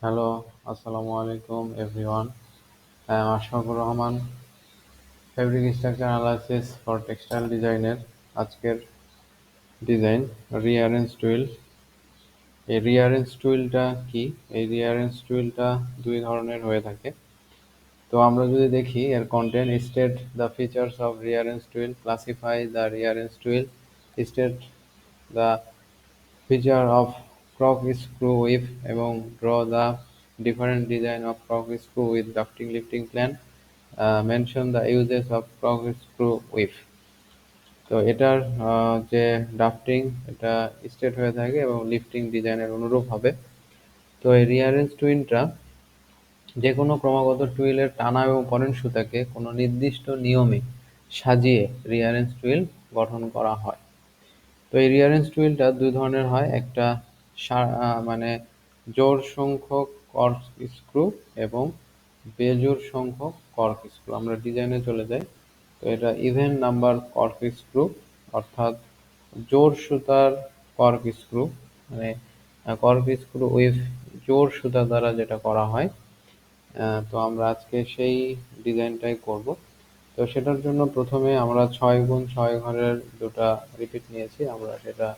Hello, আসসালামু আলাইকুম everyone. I am Ashfakur Rahman, fabric structure analysis for textile ডিজাইনের আজকের ডিজাইন রিঅ্যারেঞ্জ টুইল। এই রিঅ্যারেঞ্জ টুইলটা কি? এই রিঅ্যারেঞ্জ টুইলটা দুই ধরনের হয়ে থাকে। তো আমরা যদি দেখি এর content state the features of rearrange twill, classify the rearrange twill, state the feature of corkscrew weft এবং draw the different design of corkscrew with drafting lifting plan. Mention the uses of corkscrew weft. তো এটার যে drafting এটা state হয়ে থাকে এবং lifting ডিজাইনের অনুরূপ হবে। তো এই রিয়ারেঞ্জ টুইলটা যে কোনো ক্রমাগত টুইলের টানা এবং পয়েন্ট সুতাকে কোনো নির্দিষ্ট নিয়মে সাজিয়ে রিয়ারেঞ্জ টুইল গঠন করা হয়। তো এই রিঅ্যারেঞ্জ টুইলটা দুই ধরনের হয়, একটা মানে জোড় সংখ্যক কর্ক স্ক্রু এবং বেজোড় সংখ্যক কর্ক স্ক্রু। আমরা ডিজাইনে চলে যাই। তো এটা ইভেন নাম্বার কর্ক স্ক্রু, অর্থাৎ জোড় সুতার কর্ক স্ক্রু, মানে কর্ক স্ক্রু উইথ জোড় সুতা দ্বারা যেটা করা হয়। তো আমরা আজকে সেই ডিজাইনটাই করব। তো সেটার জন্য প্রথমে আমরা 6x6 ঘরের দুটা রিপিট নিয়েছি, আমরা সেটা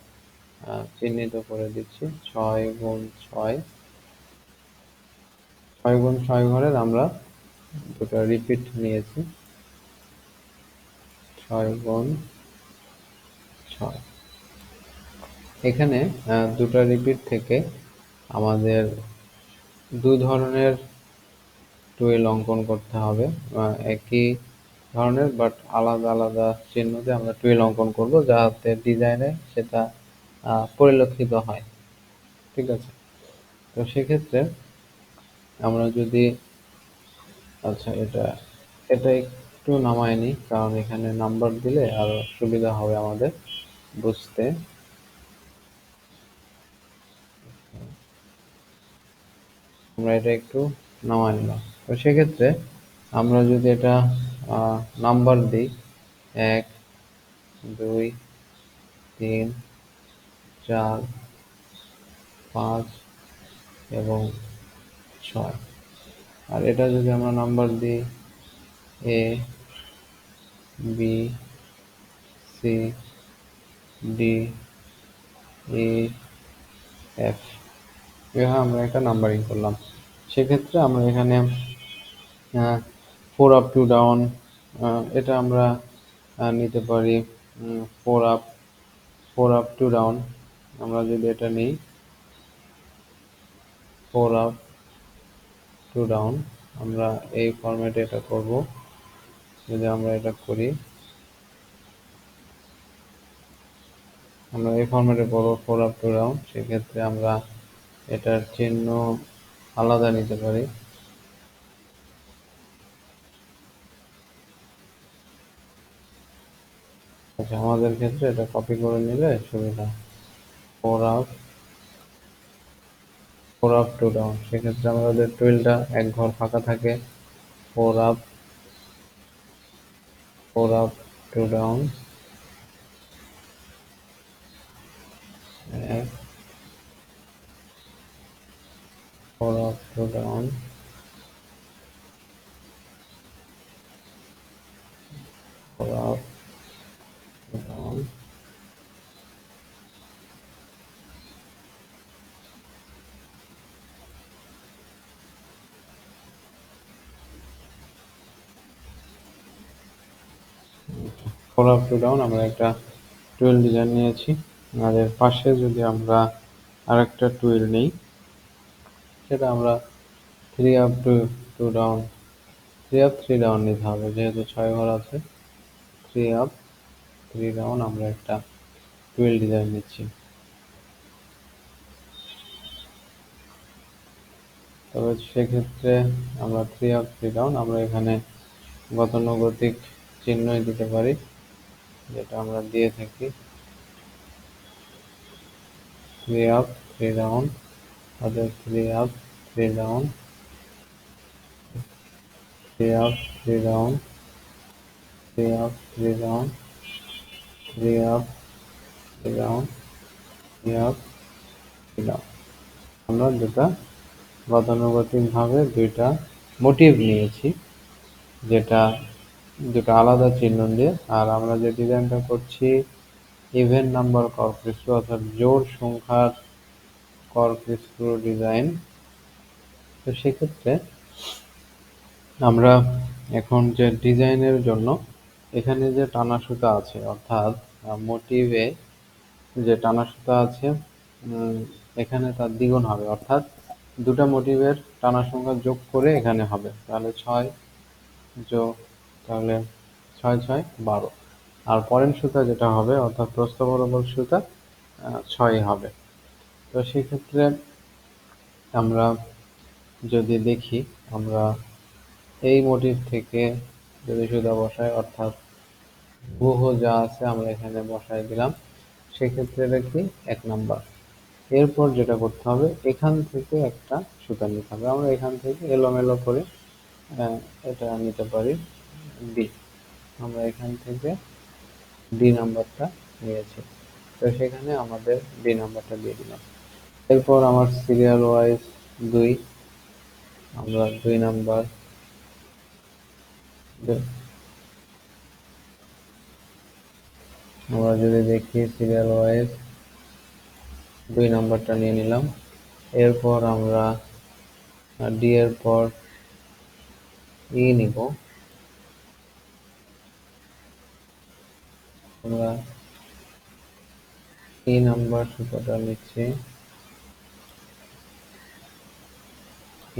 চিহ্নিত করে দিচ্ছি। 6x6, 6x6 ঘরের আমরা দুটা রিপিট নিয়েছি। 6x6 এখানে দুটা রিপিট থেকে আমাদের দুই ধরনের টুইল অঙ্কন করতে হবে। একই ধরনের বাট আলাদা আলাদা চিহ্ন দিয়ে আমরা টুইল অঙ্কন করব, যাতে ডিজাইনে সেটা পরিলক্ষিত হয়। ঠিক আছে? তো সেক্ষেত্রে আমরা যদি এটা এটা একটু নামায় নিই, কারণ এখানে নাম্বার দিলে আরো সুবিধা হবে আমাদের বুঝতে। আমরা এটা একটু নামায় নিলাম। তো সেক্ষেত্রে আমরা যদি এটা নাম্বার দিই 1, 2, 3, 4, 5 এবং 6, আর এটা যদি আমরা নাম্বার দিই A, B, C, D, E, F, এভাবে আমরা একটা নাম্বারিং করলাম। সেক্ষেত্রে আমরা এখানে 4 আপ 2 ডাউন, এটা আমরা নিতে পারি 4 আপ 2 ডাউন। আমরা যদি এটা নিই 4 আপ 2 ডাউন, আমরা এই ফরম্যাটে এটা করব। যদি আমরা এটা করি, আমরা এই ফরম্যাটে করব 4 আপ 2 ডাউন। সেক্ষেত্রে আমরা এটার চিহ্ন আলাদা নিতে পারি। আচ্ছা, আমাদের ক্ষেত্রে এটা কপি করে নিলে সুবিধা। 4 আপ 2 ডাউন, সেক্ষেত্রে আমাদের টুইলটা এক ঘর ফাঁকা থাকে। 4 up 2 down, 4 up 2 down, 4 up 2 down, 4 up 2 down. আমরা একটা টুইল ডিজাইন নিয়েছি। আর এর পাশে যদি আমরা আরেকটা টুইল নিই, সেটা আমরা 3 আপ 2 ডাউন, 3 আপ 3 ডাউন নিতে হবে, যেহেতু 6 ঘর আছে। 3 আপ 3 ডাউন আমরা একটা টুইল ডিজাইন নিচ্ছি। তবে সেক্ষেত্রে আমরা 3 আপ 3 ডাউন, আমরা এখানে গতানুগতিক চিহ্নই দিতে পারি, যেটা আমরা দিয়ে থাকি। 3 আপ 3 ডাউন, অর্থাৎ 3 up 3 down, 3 up 3 down, 3 up 3 down, 3 up 3 down, 3 up 3 down. আমরা দুটা গতানুগতিকভাবে দুইটা মোটিভ নিয়েছি, যেটা দুটো আলাদা চিহ্ন দিয়ে। আর আমরা যে ডিজাইনটা করছি ইভেন নাম্বার কর্কস্ক্রু, অর্থাৎ জোড় সংখ্যার কর্কস্ক্রু ডিজাইন। তো সেক্ষেত্রে আমরা এখন যে ডিজাইনের জন্য এখানে যে টানা সুতা আছে, অর্থাৎ মোটিভে যে টানা সুতা আছে, এখানে তার দ্বিগুণ হবে, অর্থাৎ দুটা মোটিভের টানা সংখ্যা যোগ করে এখানে হবে, তাহলে 6 যোগ, তাহলে 6 6 12। আর পরের সুতা যেটা হবে, অর্থাৎ প্রস্থ বরাবর সুতা 6 হবে। তো সেক্ষেত্রে আমরা যদি দেখি, আমরা এই মোটিভ থেকে যদি সুতা বসাই, অর্থাৎ হুবহু যা আছে আমরা এখানে বসাই দিলাম, সেক্ষেত্রে এটা কি 1 নাম্বার। এরপর যেটা করতে হবে, এখান থেকে একটা সুতা নিতে হবে। আমরা এখান থেকে এলোমেলো করে এটা নিতে পারি ডি। আমরা এখান থেকে ডি নাম্বারটা নিয়েছি, তো সেখানে আমাদের ডি নাম্বারটা দিয়ে দিলাম। এরপর আমার সিরিয়াল ওয়াইজ 2, আমরা 2 নাম্বার, আমরা যদি দেখি সিরিয়াল ওয়াইজ 2 নাম্বারটা নিয়ে নিলাম। এরপর আমরা ডি এর পর ই নিব। আমরা ই নাম্বার সুতাটা নিচ্ছি,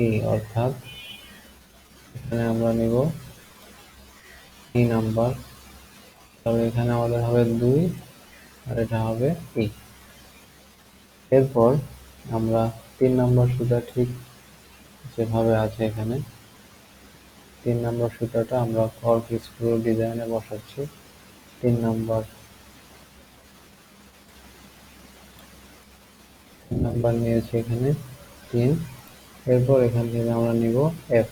ই, অর্থাৎ এখানে আমরা নিব ই নাম্বার, তাহলে এখানে আমাদের হবে 2 আর এটা হবে ই। এরপর আমরা 3 নাম্বার সুতা ঠিক যেভাবে আছে এখানে 3 নাম্বার সুতাটা আমরা কর্কস্ক্রু ডিজাইনে বসাচ্ছি। 3 নাম্বার নিয়েছি এখানে 3। এরপর এখান থেকে আমরা নিব এফ,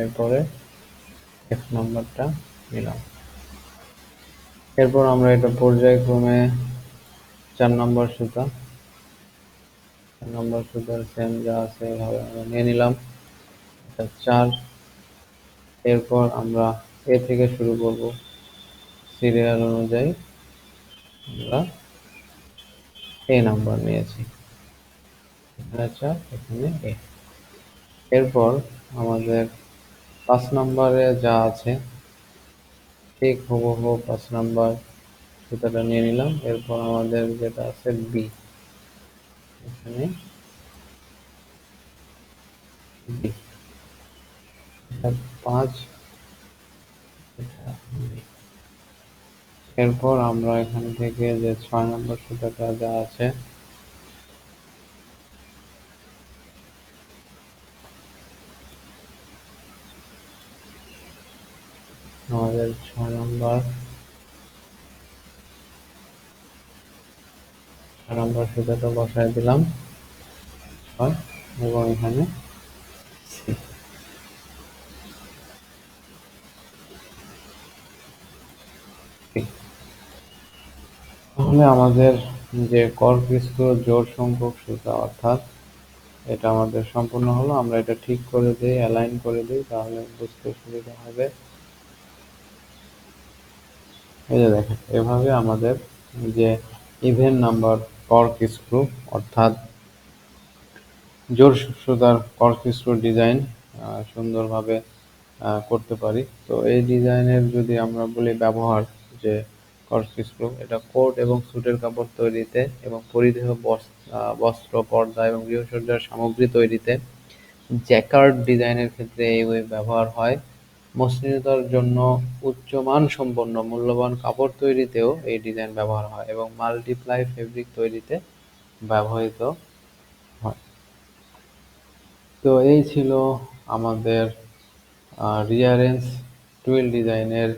এরপরে এফ নাম্বারটা নিলাম। এরপর আমরা এটা পর্যায়ক্রমে 4 নাম্বার সুতা, 4 নাম্বার সুতার সেম যা আছে এভাবে আমরা নিয়ে নিলাম, এটা 4। এরপর আমরা এ থেকে শুরু করব, সিরিয়াল অনুযায়ী আমরা এ নাম্বার নিয়েছি, এখানে 4, এখানে এ। এরপর আমাদের 5 নাম্বারে যা আছে ঠিক হুবহু 5 নাম্বার সুতাটা নিয়ে নিলাম। এরপর আমাদের যেটা আছে বি, এখানে বি, 5। এরপর আমরা এখান থেকে যে 6 নাম্বার সুতাটা যা আছে, আমাদের 6 নাম্বার সুতাটা বসায় দিলাম 6, এবং এখানে সি। তাহলে আমাদের যে কর্কস্ক্রু জোড় সংখ্যক সুতা, অর্থাৎ এটা আমাদের সম্পূর্ণ হলো। আমরা এটা ঠিক করে দিই, অ্যালাইন করে দিই, তাহলে বুঝতে সুবিধা হবে। এই যে দেখেন, এভাবে আমাদের যে ইভেন নাম্বার কর্কস্ক্রু, অর্থাৎ জোড় সুতার কর্কস্ক্রু ডিজাইন সুন্দরভাবে করতে পারি। তো এই ডিজাইনের যদি আমরা বলি ব্যবহার, যে কর্কস্ক্রু এটা কোট এবং স্যুটের কাপড় তৈরিতে এবং পরিধেয় বস্ত্র, পর্দা এবং গৃহসজ্জার সামগ্রী তৈরিতে, জ্যাকার্ড ডিজাইনের ক্ষেত্রে এই ওয়েব ব্যবহার হয়। মসৃণতার জন্য উচ্চমান সম্পন্ন মূল্যবান কাপড় তৈরিতেও এই ডিজাইন ব্যবহার হয় এবং মাল্টিপ্লাই ফেব্রিক তৈরিতে ব্যবহৃত হয়। তো এই ছিল আমাদের রিয়ারেন্স টুইল ডিজাইনের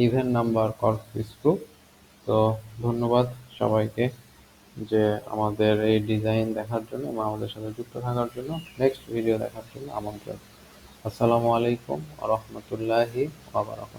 ইভেন নাম্বার কর্কস্ক্রু। তো ধন্যবাদ সবাইকে যে আমাদের এই ডিজাইন দেখার জন্য এবং আমাদের সাথে যুক্ত থাকার জন্য। নেক্সট ভিডিও দেখার জন্য আমন্ত্রণ। আসসালামু আলাইকুম ওয়া রাহমাতুল্লাহি ওয়া বারাকাতুহু।